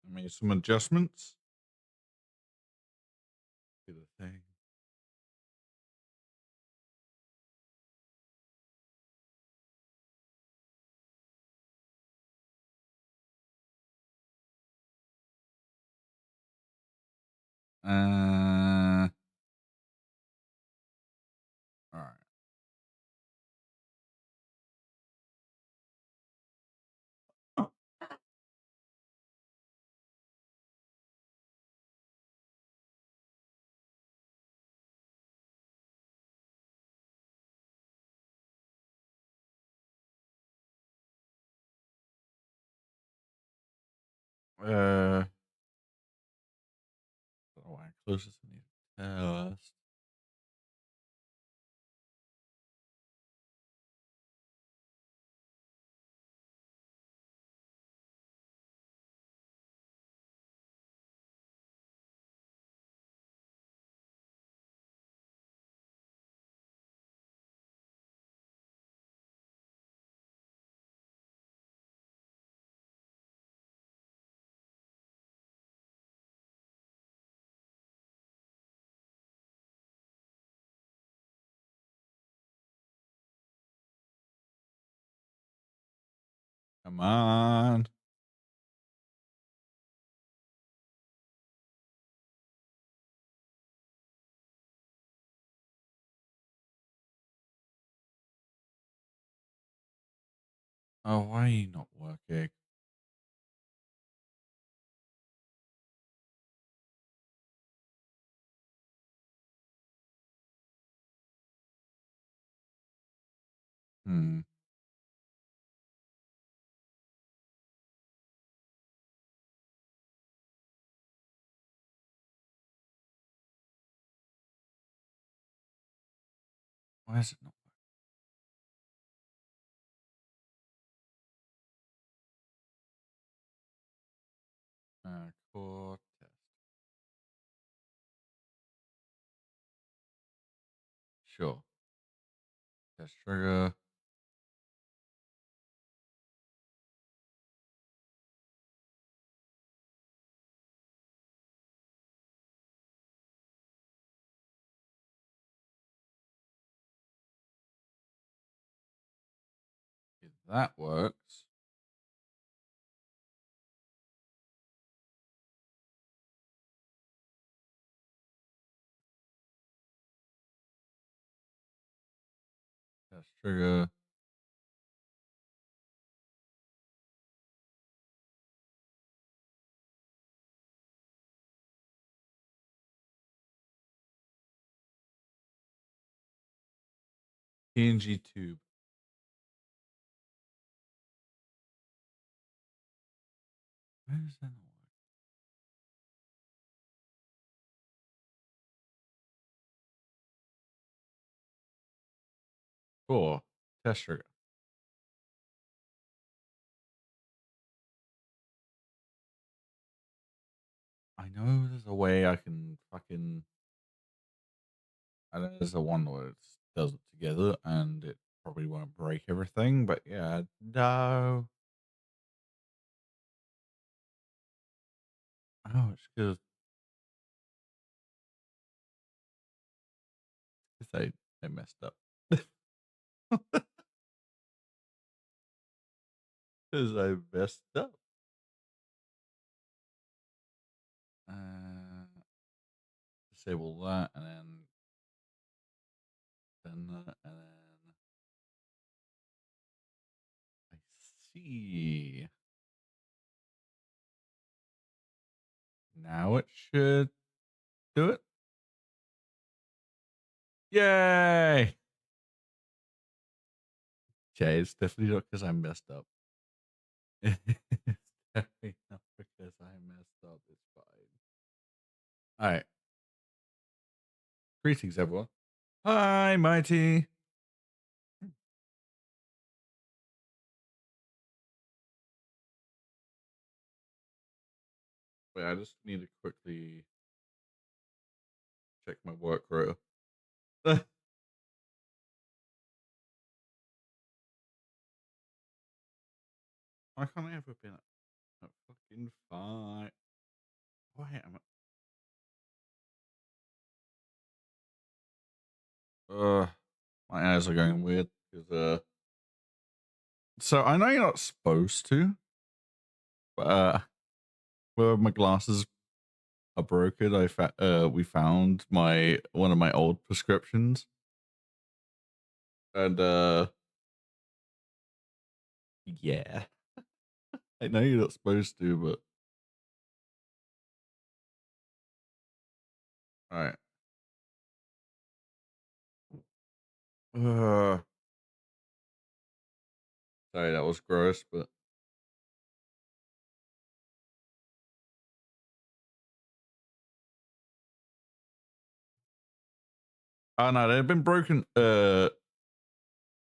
I made some adjustments to the thing. All right. Oh, I closest I need to test. Come on. Oh, why are you not working? Hmm. Why is it not working? Core test. Sure. Test trigger. If that works. Test trigger. pngtube. Why is that not working? Cool. Test trigger. I know there's a way I can fucking. I know there's a one where it does it together and it probably won't break everything, but yeah, no. Oh, it's because I messed up. Because I messed up. Uh, disable that and then that and then I see. Now it should do it. Yay! Okay, it's definitely not because I messed up. It's definitely not because I messed up. It's fine. All right. Greetings, everyone. Hi, Mighty. Wait, I just need to quickly check my work row. Why can't I ever be? Fucking fine. Why am I? My eyes are going weird because So I know you're not supposed to, but where my glasses are broken, we found my one of my old prescriptions, and yeah, I know you're not supposed to, but all right. Uh, Sorry, that was gross, but oh no, they've been broken. They've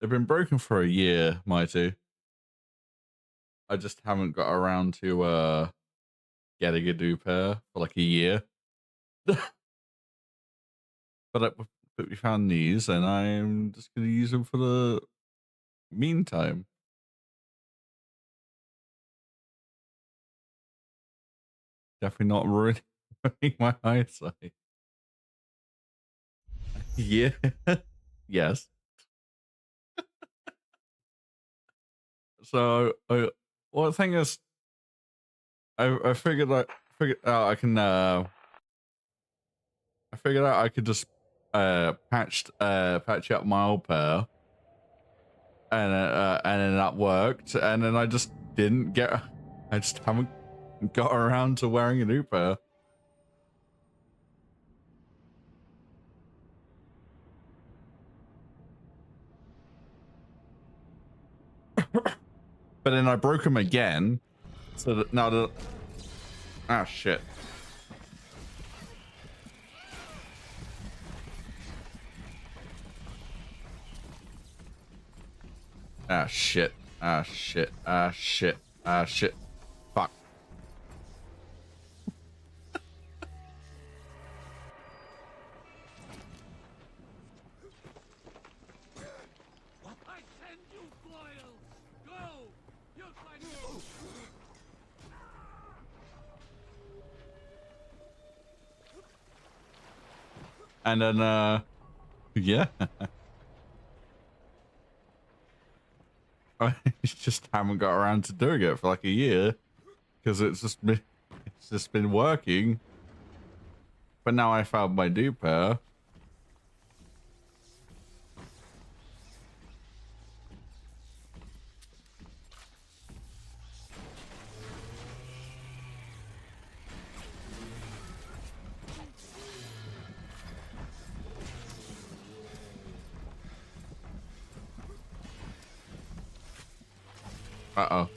been broken for a year, Mighty. I just haven't got around to getting a new pair for like a year. But we found these, and I'm just gonna use them for the meantime. Definitely not ruining my eyesight. Yeah. Yes. So, well, the thing is, I figured out I can I figured out I could just patch up my old pair, and then that worked, and then I just haven't got around to wearing a new pair. But then I broke them again, so that now that shit. Shit. Shit. Shit. Shit. Fuck. And then, yeah. I just haven't got around to doing it for like a year because it's just been working. But now I found my new pair. Uh-oh.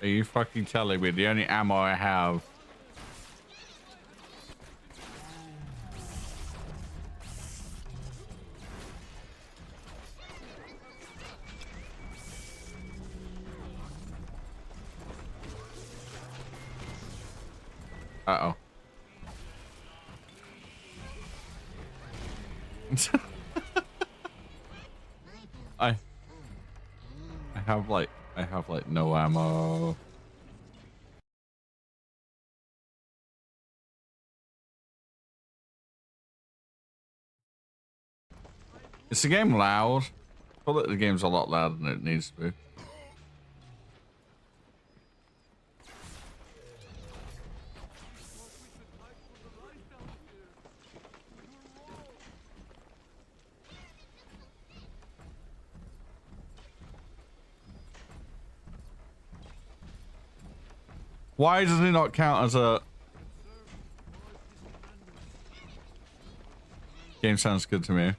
Are you fucking telling me the only ammo I have? Uh-oh. I I have like no ammo. Is the game loud? I feel like the game's a lot louder than it needs to be. Why does it not count as a... Game sounds good to me.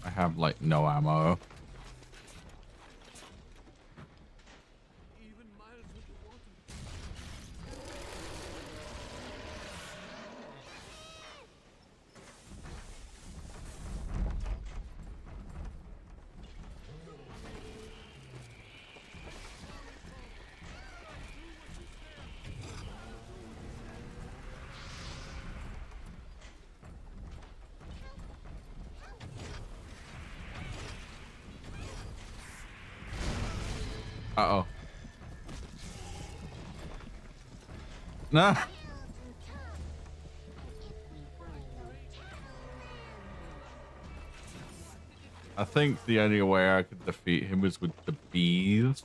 I have like no ammo. Uh-oh. Nah. I think the only way I could defeat him was with the bees.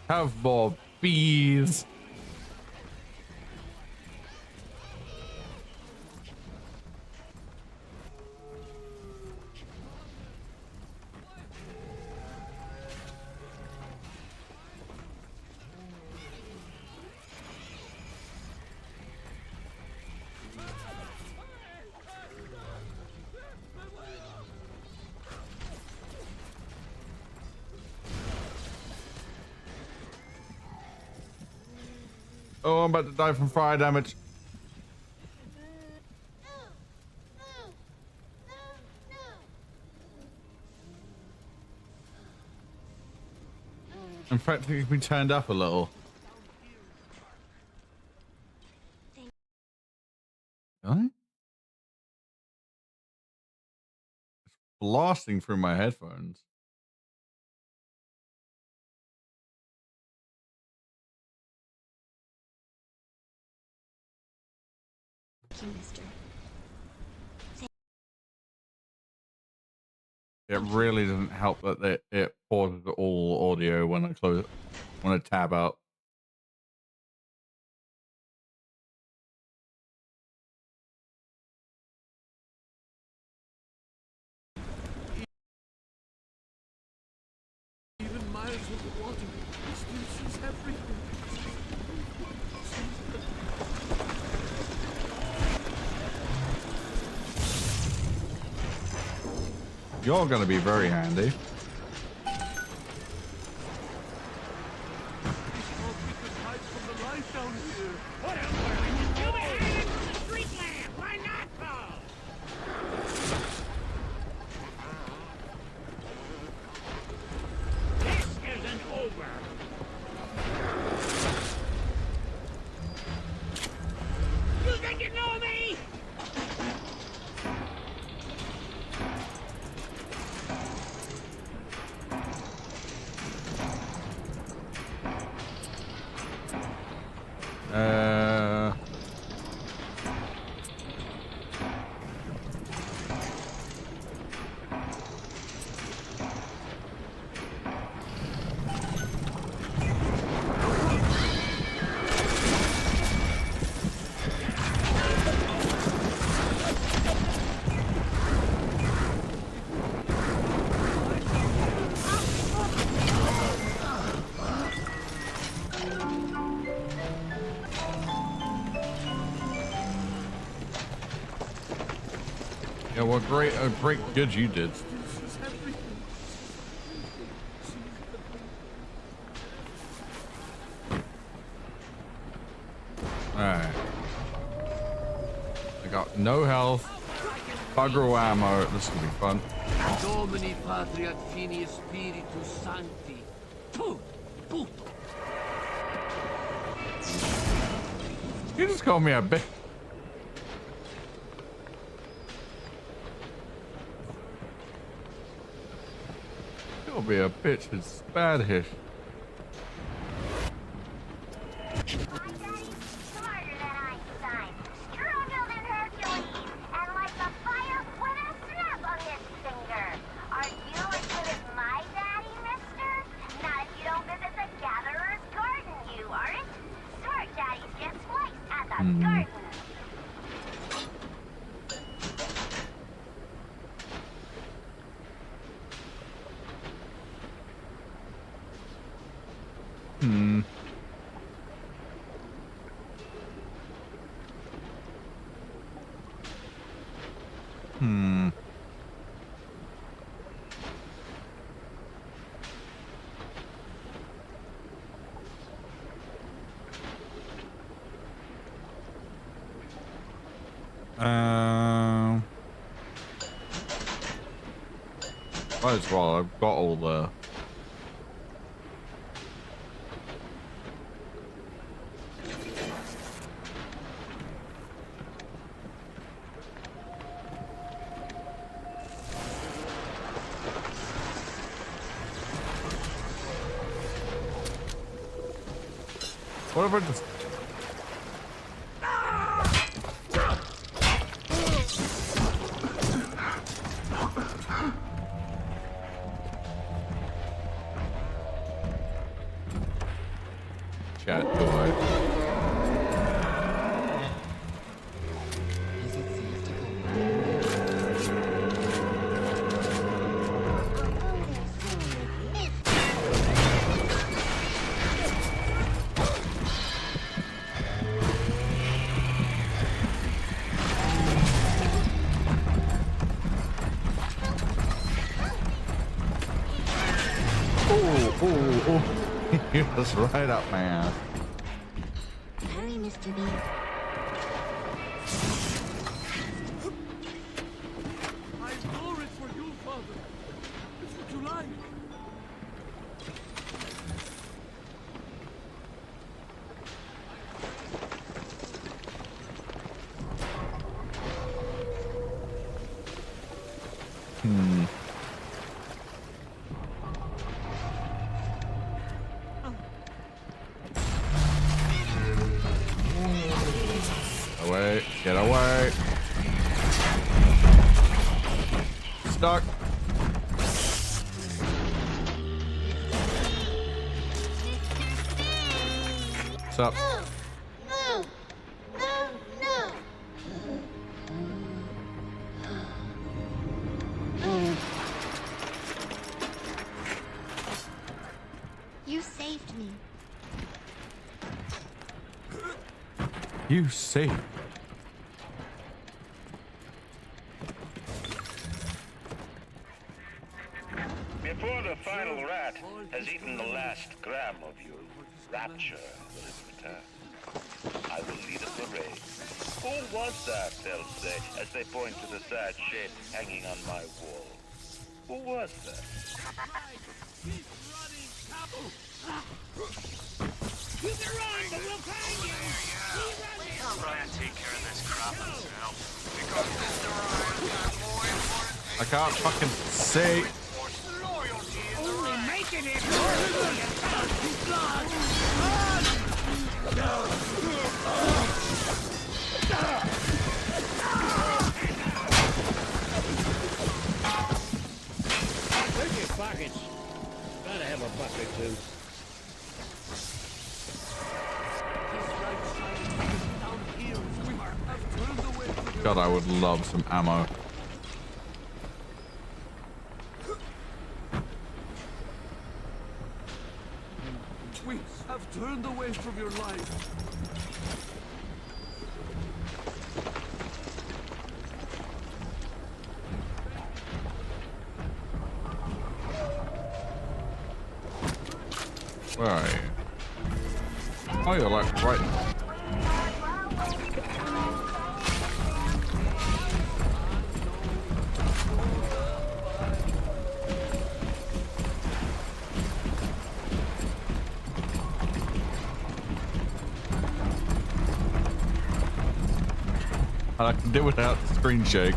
Have more bees. Oh, I'm about to die from fire damage. In fact, it can be turned up a little. Really? It's blasting through my headphones. It really doesn't help that it pauses all audio when I close, when I tab out. Even miles of the water, she's everything. You're going to be very handy. Yeah, well, great good you did. Alright. I got no health. Bugger ammo. This is gonna be fun. Domini patria fini spiritus sancti. Puh, puto. You just called me a bitch. You'll be a bitch. It's Spanish. Might as well. I've got all the. What about this? Chat boy. Oh. That's right up, man. Sorry, Mr. B. I bore it for you, Father. It's what you like. Away. Get away. Stuck. What's up? No! No! No! You saved me. You saved. Before the final rat has eaten the last gram of you, rapture will his return. I will lead a parade. Who was that, they'll say, as they point to the sad shape hanging on my wall. Who was that? Keep running, Cabo. You can run, but we'll find you! I'll try and take care of this crap myself. Because Mr. Ryan's got more important things I can't fucking see. for loyalty in the Only right. making it worse. Where's your pockets? Gotta have a buck or two. God, I would love some ammo. We have turned away from your life. Where are you? Oh, you're like right. I can do without the screen shake.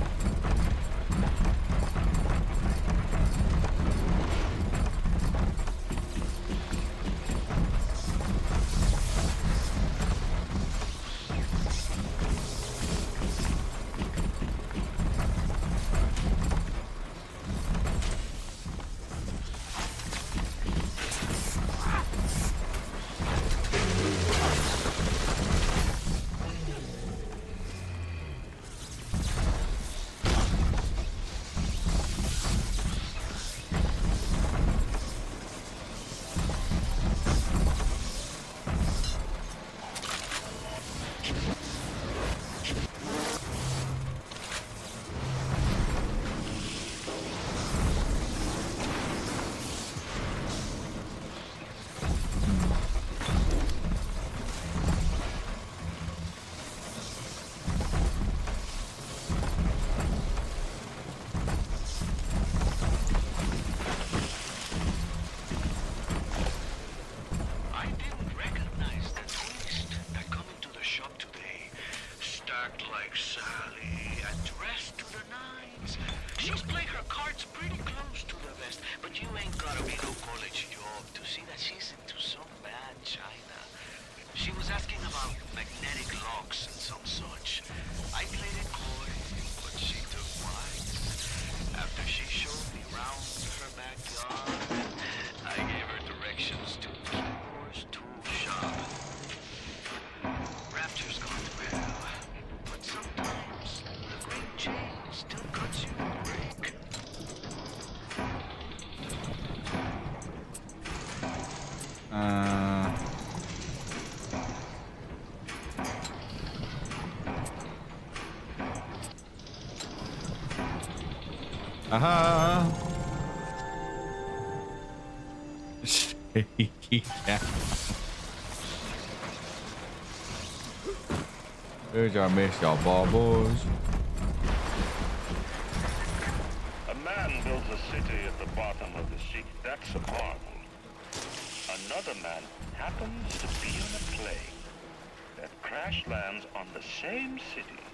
I didn't recognize the tourist that come into the shop today. Stacked like Sally and dressed to the nines. She's played her cards pretty close to the vest, but you ain't gotta be no college job to see that she's into some bad china. She was asking about magnetic locks and some such. I played it coy, but she took wise. After she showed me round her backyard, I gave her directions to Floor's tool shop. Rapture's gone well, but sometimes the green chain still cuts you a break. Aha! Shaky cat. There's our miss y'all boys. A man builds a city at the bottom of the sea. That's a marvel. Another man happens to be on a plane that crash lands on the same city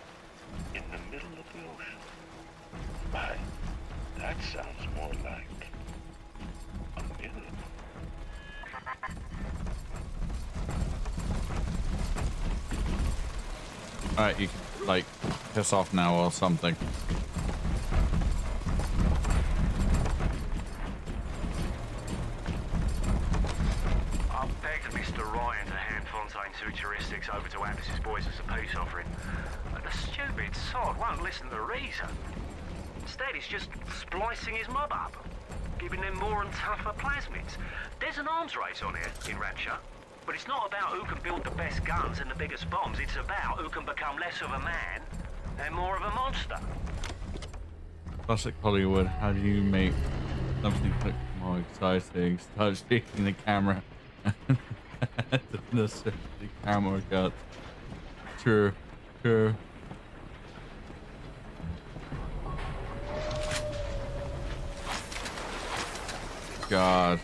in the middle of the ocean. Why, that sounds more like a miracle. Alright, you can, like, piss off now or something. I've begged Mr. Ryan to hand Fontaine's futuristics over to Atlas's boys as a peace offering. But the stupid sod won't listen to reason. Instead, he's just splicing his mob up, giving them more and tougher plasmids. There's an arms race on here in Rapture, but it's not about who can build the best guns and the biggest bombs. It's about who can become less of a man and more of a monster. Classic Hollywood. How do you make something look more exciting? Start shaking the camera. the camera cut. True. True. God.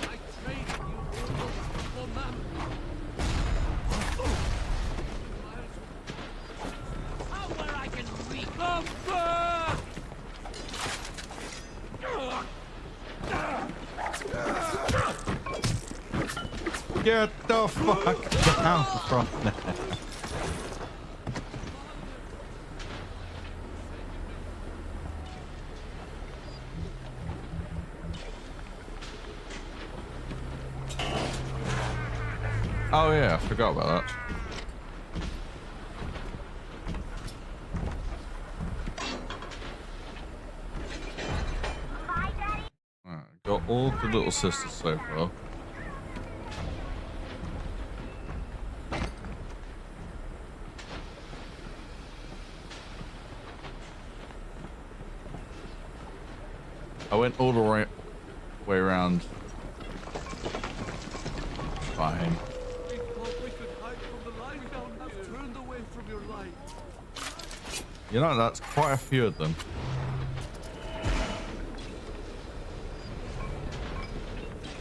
I trade you for man. How where I can reach. Come back! Get the fuck down from there. Oh yeah, I forgot about that. Alright, got all the little sisters so far. I went all the way around. Fine. We thought we could hide from the light down here. Turned away from your light. You know, that's quite a few of them.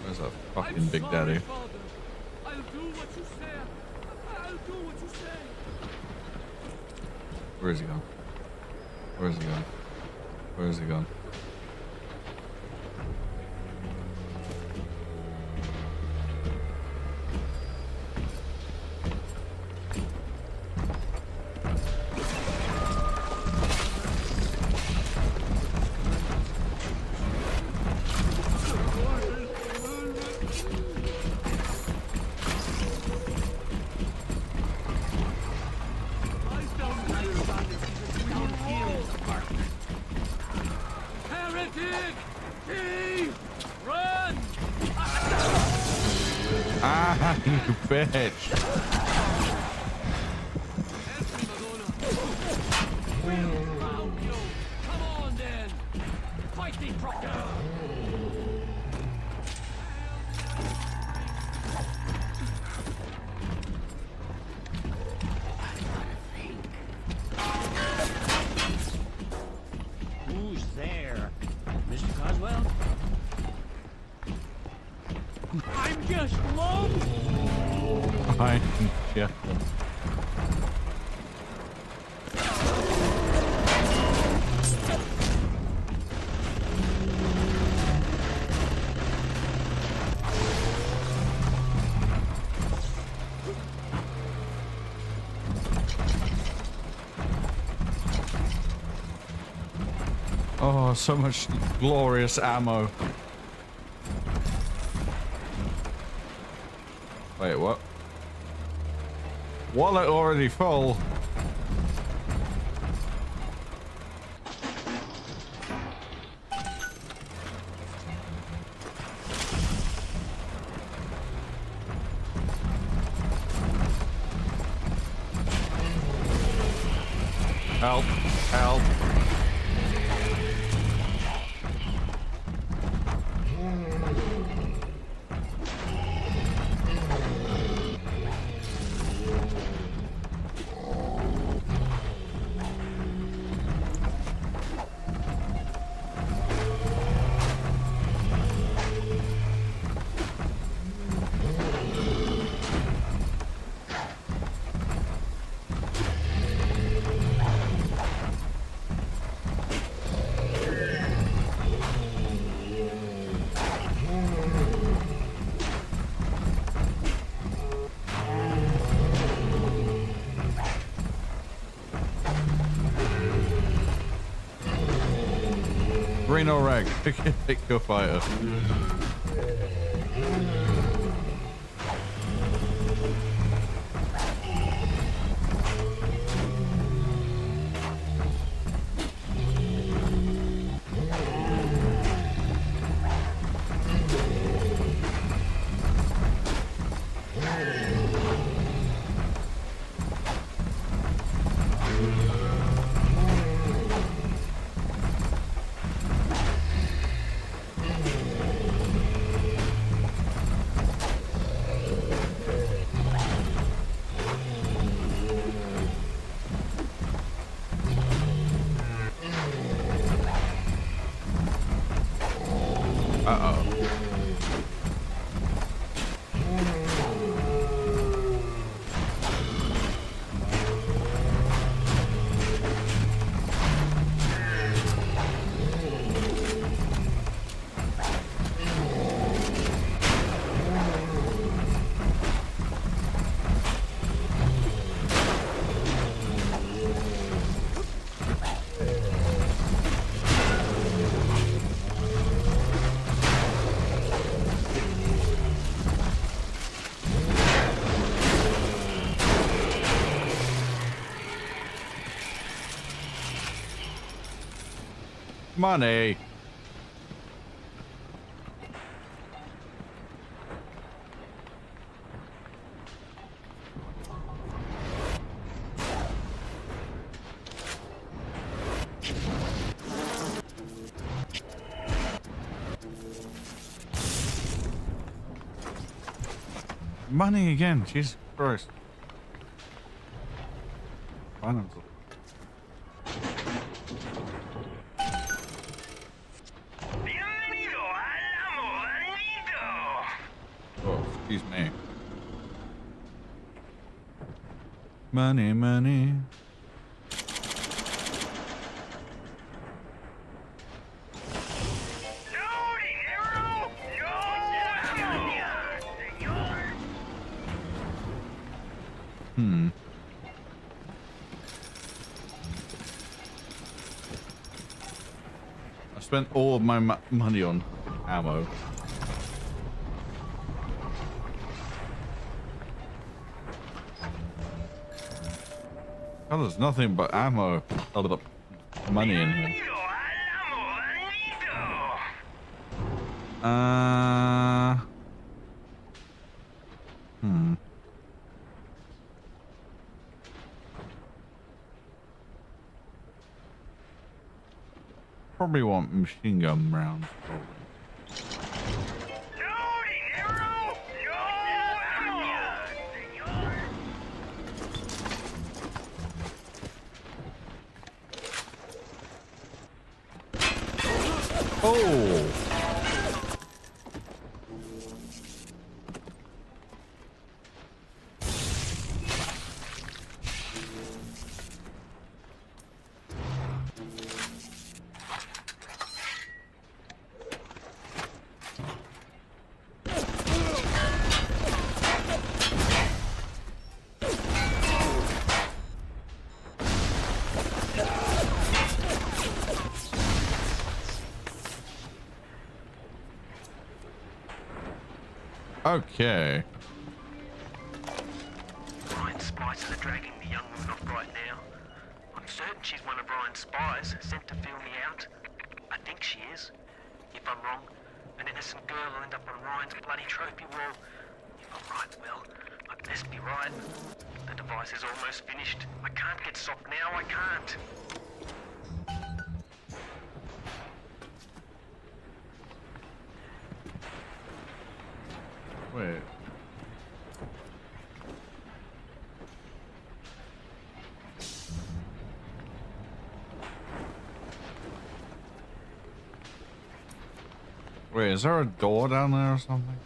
Where's that fucking I'm Big sorry, Daddy? Father. I'll do what you say. I'll do what you say. Where is he gone? Where is he gone? Where is he gone? Heretic! Thief! Run! Ah, you bitch! We'll found you! Come on then! Fight the Proctor! Who's there? Mr. Coswell? I'm just love! I yeah. Oh, so much glorious ammo. Wait, what? Wallet already full. Help, help. Reno rag, pick your fighter. Money. Money again, Jesus Christ. Finance. Oh, excuse me. Money, money. Hmm. I spent all of my money on ammo. Oh, there's nothing but ammo. Oh, the money in here. Hmm. Probably want machine gun rounds. Probably. Oh! Okay. Ryan's spies are dragging the young woman off right now. I'm certain she's one of Ryan's spies sent to feel me out. I think she is. If I'm wrong, an innocent girl will end up on Ryan's bloody trophy wall. If I'm right, well, I best be right. The device is almost finished. I can't get soft now, I can't. Wait. Wait, is there a door down there or something?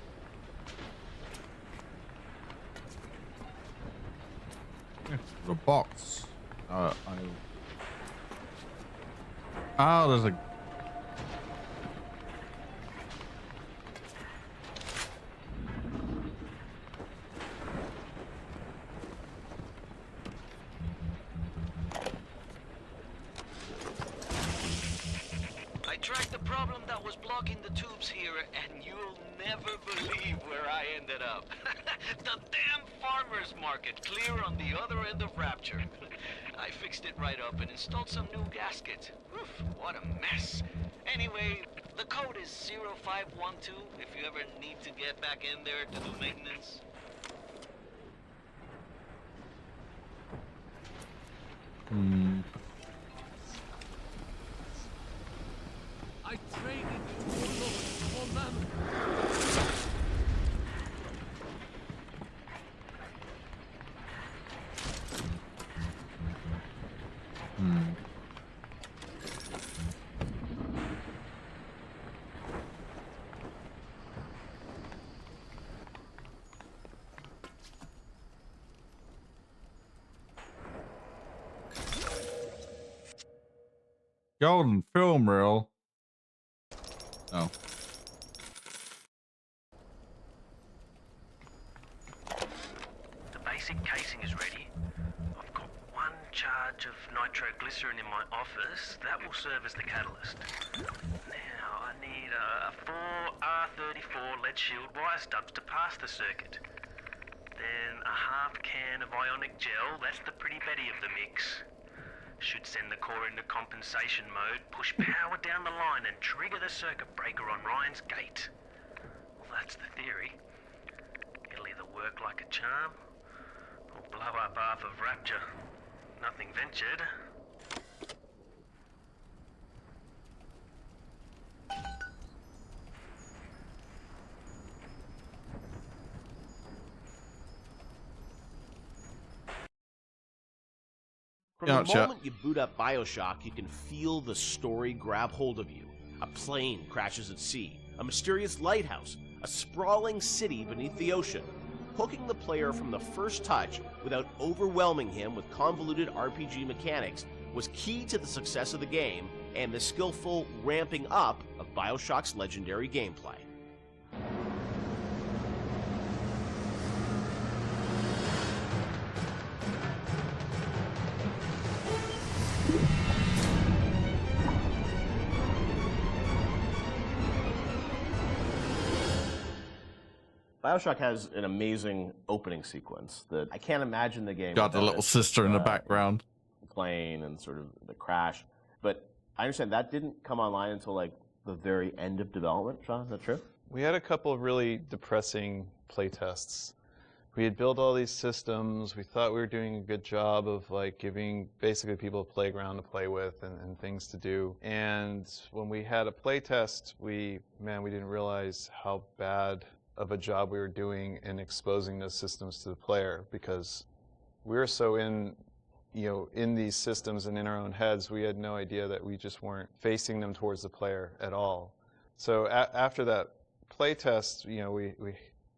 Yeah, the box. Oh, there's a... I tracked the problem that was blocking the tubes here, and you'll never believe where I ended up. The damn farmer's market, clear on the other end of Rapture. I fixed it right up and installed some new gaskets. Oof, what a mess. Anyway, the code is 0512 if you ever need to get back in there to do maintenance. Hmm. I traded you all over for mammon. Hmm. Golden film reel. Oh. The basic casing is ready. I've got one charge of nitroglycerin in my office. That will serve as the catalyst. Now, I need 4 R34 lead shield wire stubs to pass the circuit. Then a half can of ionic gel. That's the pretty Betty of the mix. Should send the core into compensation mode, push power down the line and trigger the circuit breaker on Ryan's gate. Well, that's the theory. It'll either work like a charm, or blow up half of Rapture. Nothing ventured. From the Gotcha. moment you boot up BioShock, you can feel the story grab hold of you. A plane crashes at sea, a mysterious lighthouse, a sprawling city beneath the ocean. Hooking the player from the first touch without overwhelming him with convoluted RPG mechanics was key to the success of the game and the skillful ramping up of BioShock's legendary gameplay. BioShock has an amazing opening sequence that I can't imagine the game. Got the without little it. sister in the background. Plane and sort of the crash. But I understand that didn't come online until like the very end of development, Sean, is that true? We had a couple of really depressing playtests. We had built all these systems. We thought we were doing a good job of like giving basically people a playground to play with and things to do. And when we had a playtest, we didn't realize how bad of a job we were doing in exposing those systems to the player, because we were so in these systems and in our own heads, we had no idea that we just weren't facing them towards the player at all. So after that playtest, we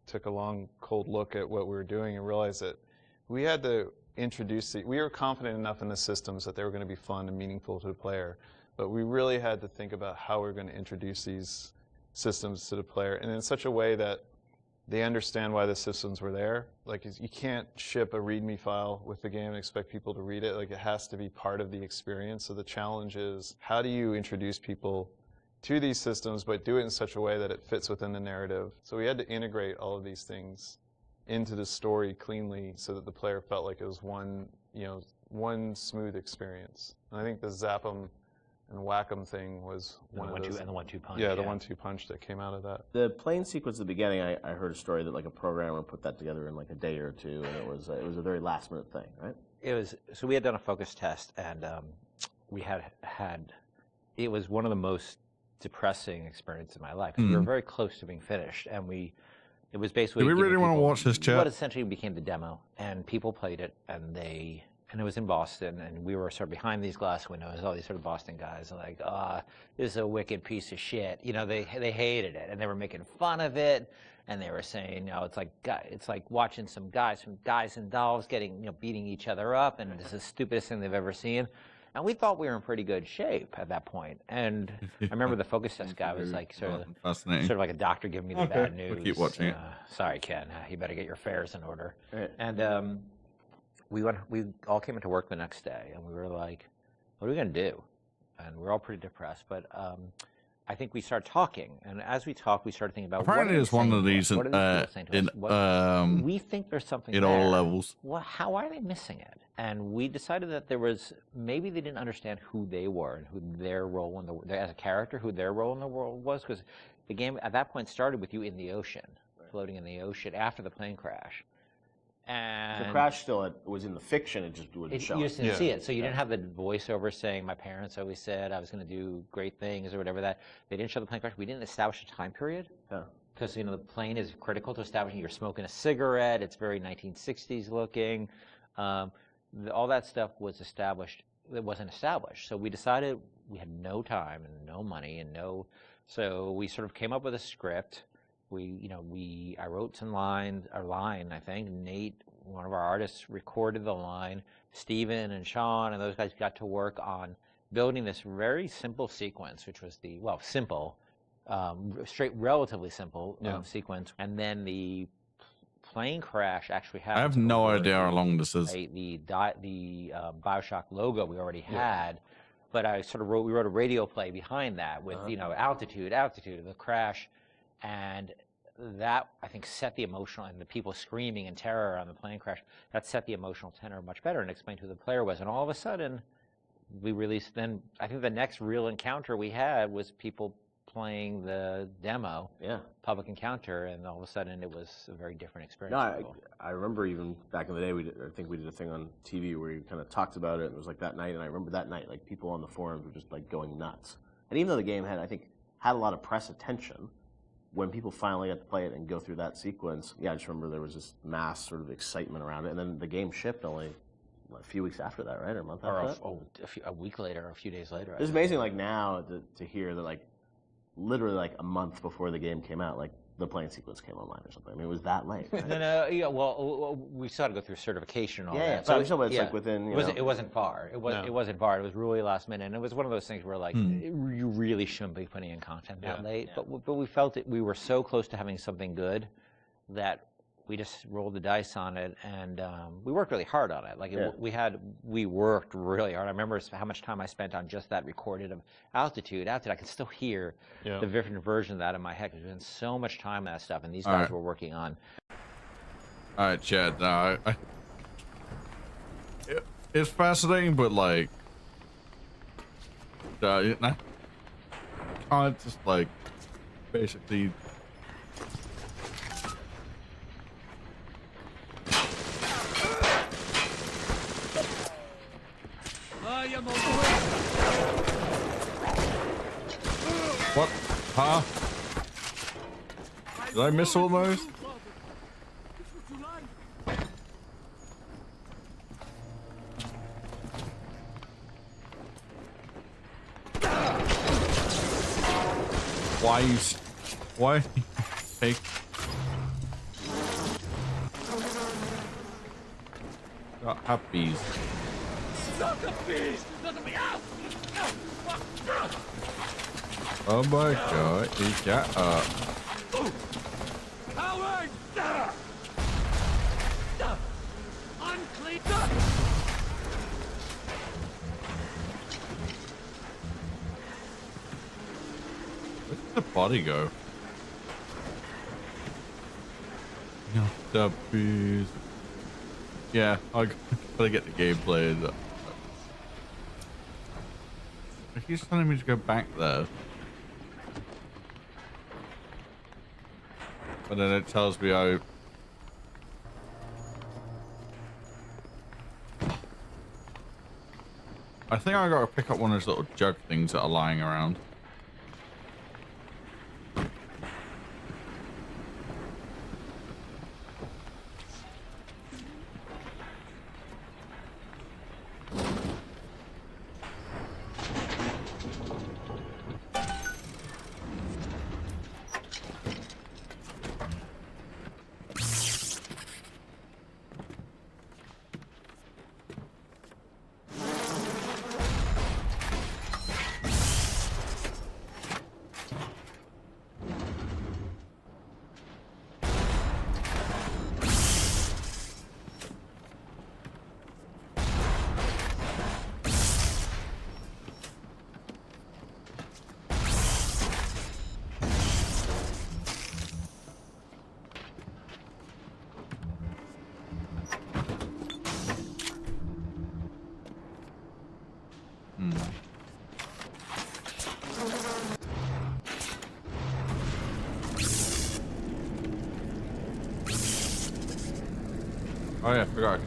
took a long, cold look at what we were doing and realized that we had to we were confident enough in the systems that they were going to be fun and meaningful to the player, but we really had to think about how we were going to introduce these systems to the player, and in such a way that they understand why the systems were there. Like, you can't ship a README file with the game and expect people to read it. Like, it has to be part of the experience. So the challenge is, how do you introduce people to these systems, but do it in such a way that it fits within the narrative? So we had to integrate all of these things into the story cleanly so that the player felt like it was one smooth experience. And I think the zap 'em and whack 'em thing was one of those. And the 1-2 punch. Yeah, the 1-2 punch that came out of that. The plane sequence at the beginning, I heard a story that like a programmer put that together in like a day or two, and it was a very last minute thing, right? It was, so we had done a focus test, and we had it was one of the most depressing experiences of my life. We were very close to being finished, and it was basically. Do we really want to watch this, chat? What essentially became the demo, and people played it, and it was in Boston, and we were sort of behind these glass windows, all these sort of Boston guys, like, this is a wicked piece of shit. They hated it, and they were making fun of it, and they were saying, it's like watching some guys and dolls getting, beating each other up, and it's the stupidest thing they've ever seen. And we thought we were in pretty good shape at that point. And I remember the focus test guy was like sort of like a doctor giving me the bad news. We'll keep watching it. Sorry, Ken, you better get your affairs in order. Right. And we all came into work the next day, and we were like, what are we going to do? And we were all pretty depressed. But I think we started talking, and as we talked, we started thinking about apparently there's one of these we think there's something in there. all levels. Well, how are they missing it? And we decided that maybe they didn't understand who they were and who their role as a character, who their role in the world was, because the game at that point started with you in the ocean, floating in the ocean after the plane crash. And the crash still was in the fiction, it just wouldn't show. You just didn't see it, so you didn't have the voiceover saying, my parents always said I was going to do great things or whatever that. They didn't show the plane crash. We didn't establish a time period. Because the plane is critical to establishing. You're smoking a cigarette. It's very 1960s looking. All that stuff was established. It wasn't established. So we decided we had no time and no money and so we sort of came up with a script. I wrote some lines, a line, I think. Nate, one of our artists, recorded the line. Steven and Sean and those guys got to work on building this very simple sequence, which was relatively simple sequence. And then the plane crash actually happened. I have no idea how long this is. The BioShock logo we already had, but we wrote a radio play behind that with, altitude of the crash. And that, I think, set the emotional, and the people screaming in terror on the plane crash, that set the emotional tenor much better and explained who the player was. And all of a sudden, we released, then I think the next real encounter we had was people playing the demo, public encounter, and all of a sudden it was a very different experience. No, I remember even back in the day, I think we did a thing on TV where you kind of talked about it, and it was like that night, and I remember that night, like, people on the forums were just, like, going nuts. And even though the game had a lot of press attention, when people finally got to play it and go through that sequence, I just remember there was this mass sort of excitement around it, and then the game shipped only a few weeks after that, right, or a month after that? A week later, or a few days later. It's amazing, like, now to hear that, like, literally, like, a month before the game came out, like, the plane sequence came online or something. I mean, it was that late. Right? Well, we still had to go through certification and all that. So it's like within, It wasn't far. It wasn't far. It was really last minute, and it was one of those things where, like, you really shouldn't be putting in content that late. But we felt we were so close to having something good that we just rolled the dice on it, and we worked really hard on it. Like Yeah. we worked really hard. I remember how much time I spent on just that recorded of altitude. I can still hear Yeah. the different version of that in my head. There's been so much time on that stuff, and these All guys right. were working on. All right, Chad. No, it's fascinating, but like, you know, can't just like basically. I am What? Huh? Did I miss all those? Why take? Got happies. Not the bees! Not the bees! Oh my god, he got up. Howard! Unclean! Where did the body go? Not the bees. Yeah, I gotta get the gameplay. He's telling me to go back there. But then it tells me I think I gotta pick up one of those little jug things that are lying around. Oh yeah, I forgot.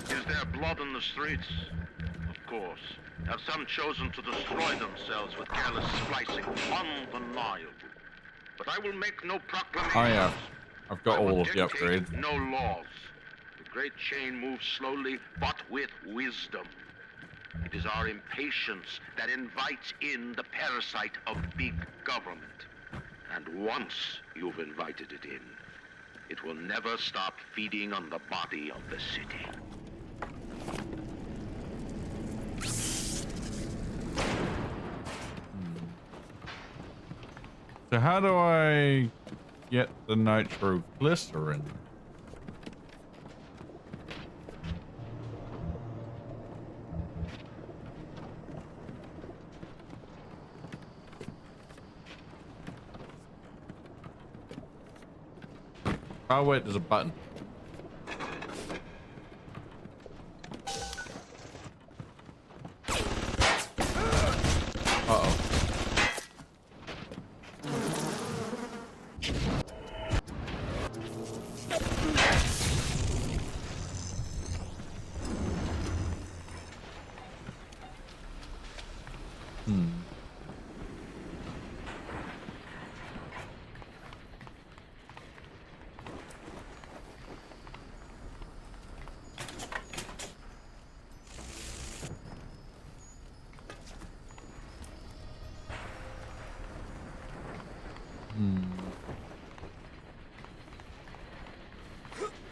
Is there blood in the streets? Of course. Have some chosen to destroy themselves with careless splicing? Undeniable. But I will make no proclamation. Oh yeah, I've got I will all of the dictate upgrades. no laws. The great chain moves slowly, but with wisdom. It is our impatience that invites in the parasite of big government. And once you've invited it in, it will never stop feeding on the body of the city. So how do I get the nitroglycerin? Oh wait, there's a button. Uh-oh.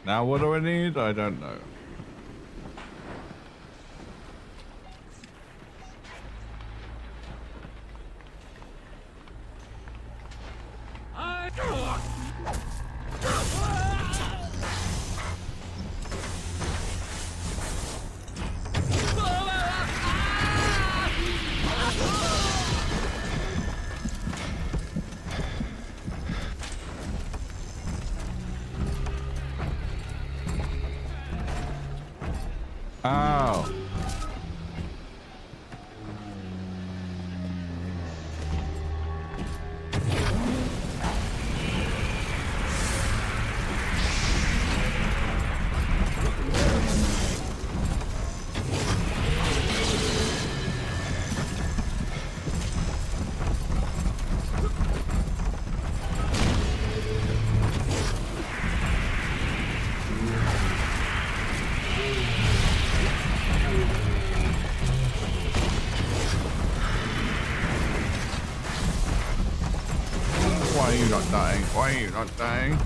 Now what do I need? I don't know. Oh. Why are you not dying? Why are you not dying?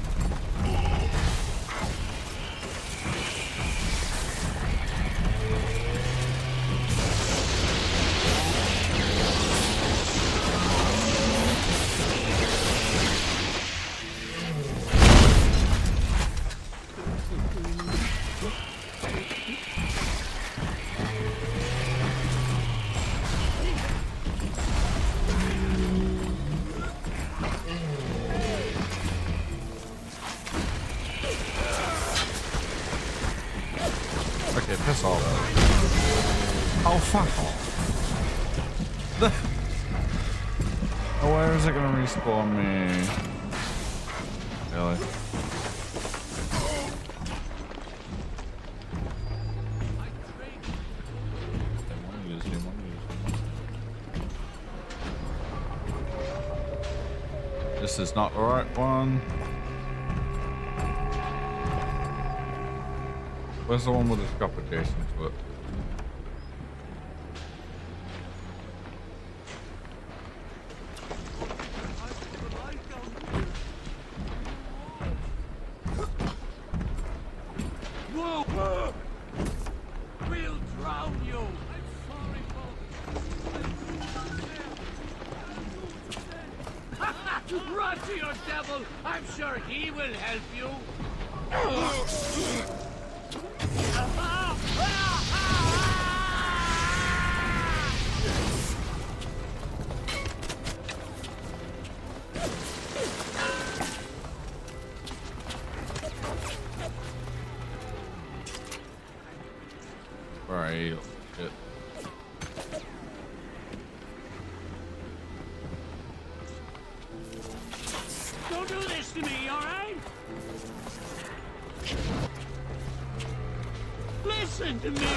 Okay, piss off. Oh, fuck off. Oh, where is it gonna respawn me? Really? This is not the right one. Where's the one with the scuff adjacent to it? Whoa! We'll drown you! I'm sorry, folks. Run to your devil! I'm sure he will help you! Right. Shit. Don't do this to me, alright? Listen to me!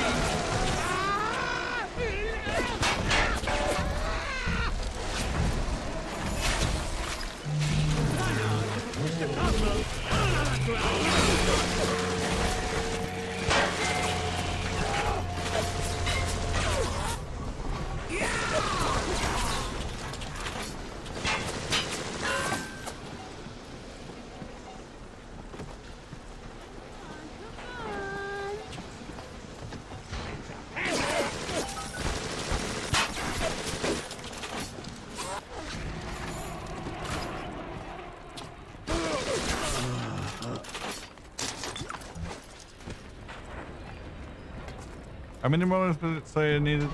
How many more did it say I needed?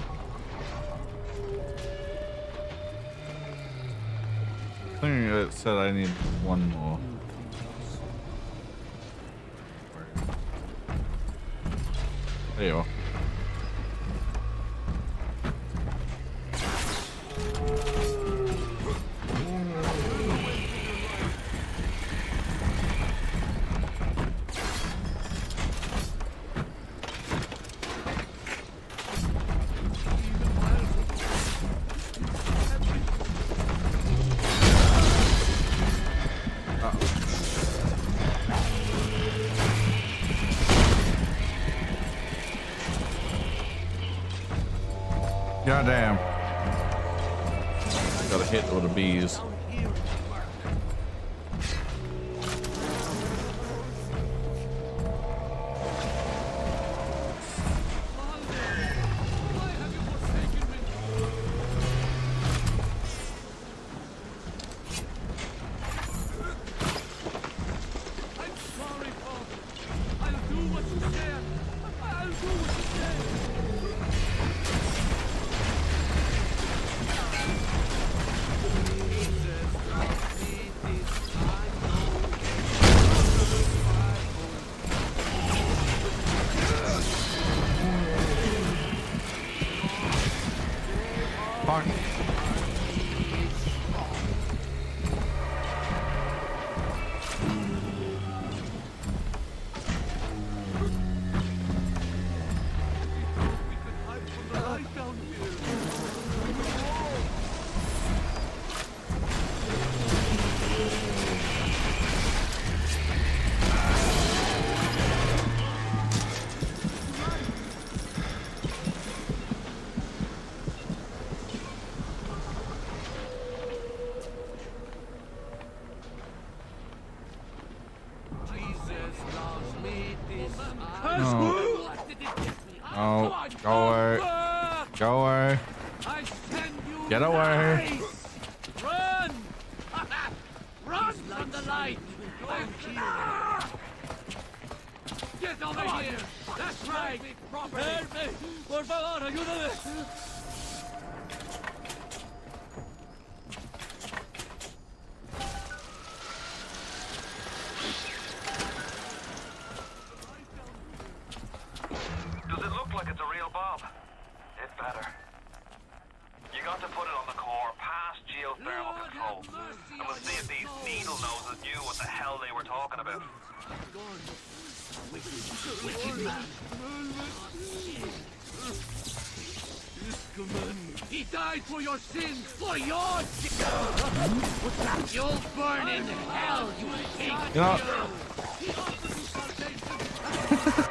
I think it said I need one more. There you are. Goddamn. Gotta hit with the bees. No. Oh, go away. Go away. I send you Get away. lies. Run! Run from the light! Get over here! That's right! Help me! Por favor, ayúdame! Does it look like it's a real bomb? It better. You got to put it on the core, past geothermal control. And we'll see if these needle noses knew what the hell they were talking about. He died for your sins, for your sins! You'll burn in hell, you pig! You know, He offers you salvation!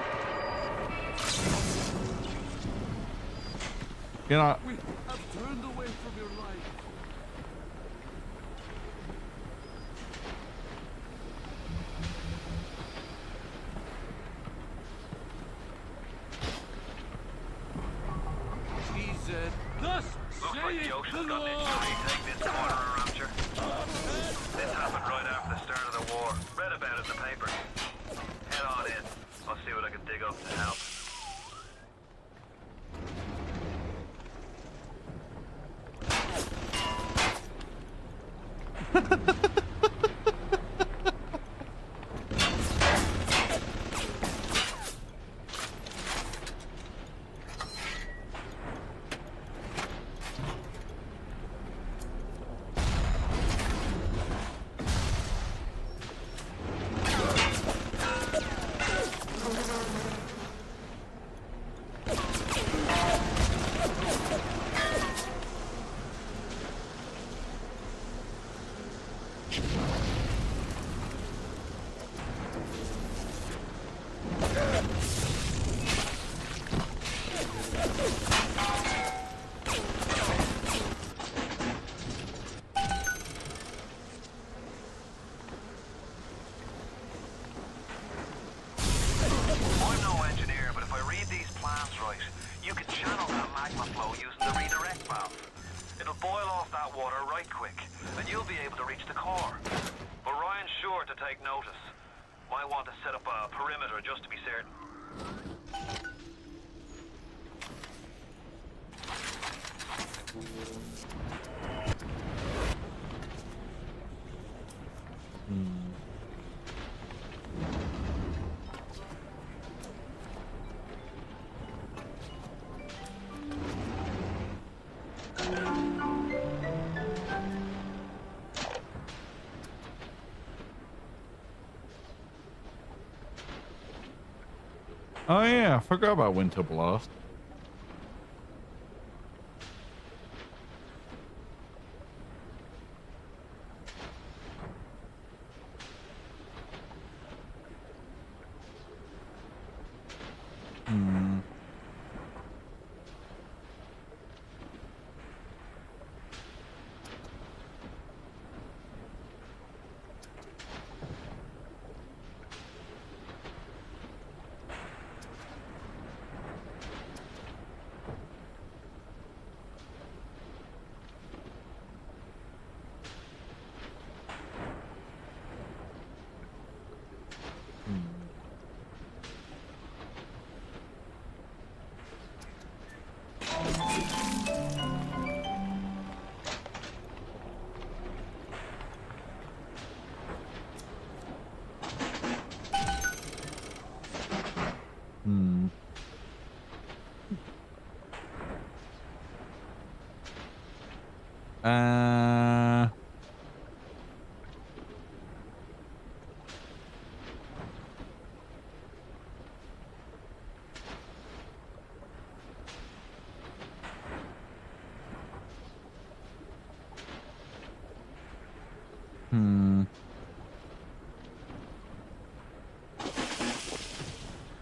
you know, We have turned away from your life. He said, thus Looks like saith the the ocean's got an itch Lord. to retake this corner of Rapture. This happened right after the start of the war. Read about it in the paper. Head on in. I'll see what I can dig up to help. I'm no engineer, but if I read these plans right, you can channel that magma flow using the redirect valve. It'll boil off that water right quick, and you'll be able to reach the core. But Ryan's sure to take notice. Might want to set up a perimeter just to be certain. oh yeah, I forgot about Winter Blast. Hmm. Hmm. Uh. Hmm.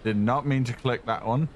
Did not mean to click that one.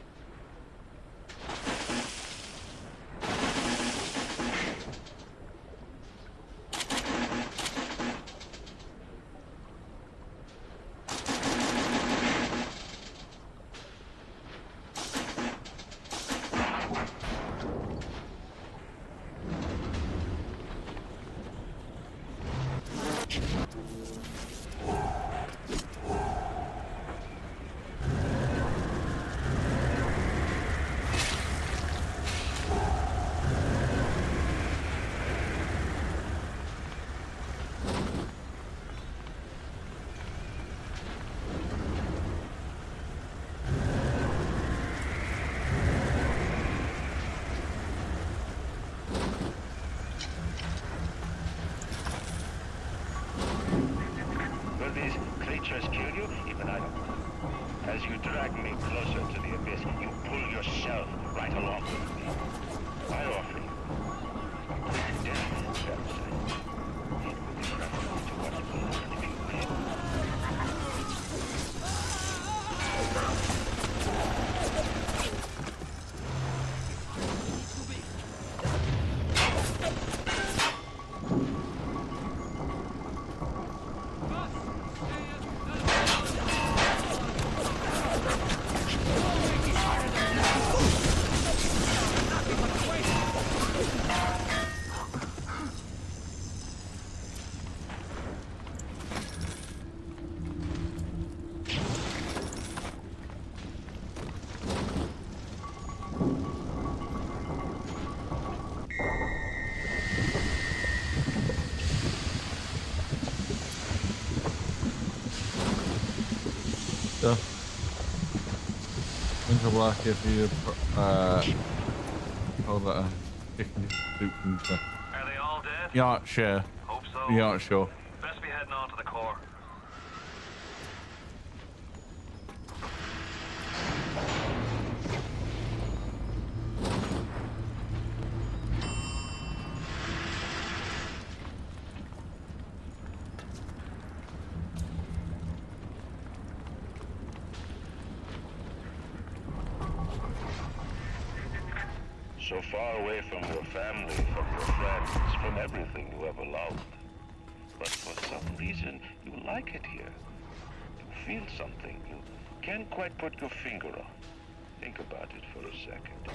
As you drag me closer to the abyss, you pull yourself right along with me. I offer you a quick death, shall we say. It will be preferable to what you will if you win. So, Winter Black, if you hold that chicken soup and stuff. Are they all dead? You're not sure. Hope so. You're not sure. Best be heading on to the core. So far away from your family, from your friends, from everything you ever loved. But for some reason, you like it here. You feel something you can't quite put your finger on. Think about it for a second,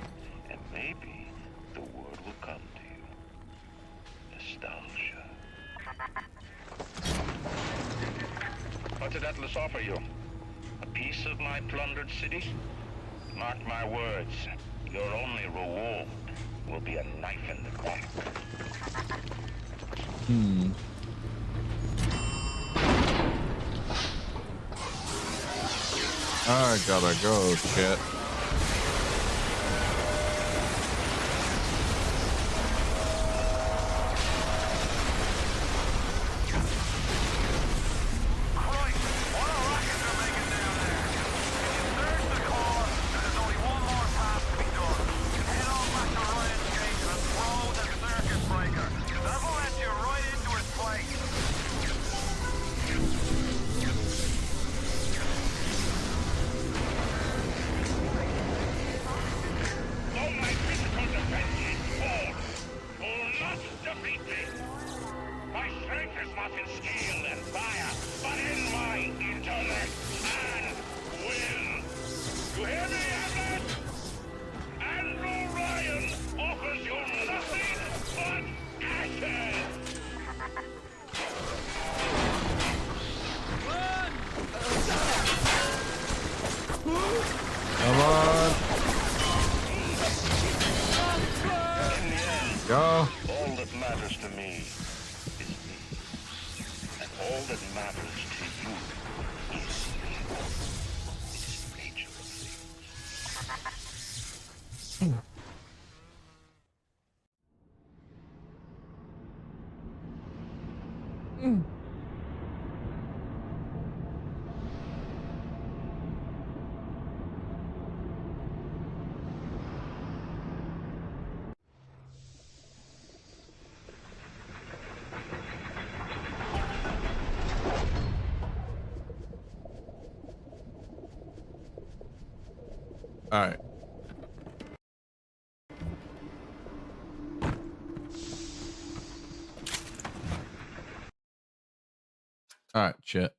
and maybe the word will come to you. Nostalgia. What did Atlas offer you? A piece of my plundered city? Mark my words. Your only reward will be a knife in the back. I gotta go, shit. Come on. Go. All that matters to me is me. And all that matters to you is you. It's the nature of things. All right. All right, shit.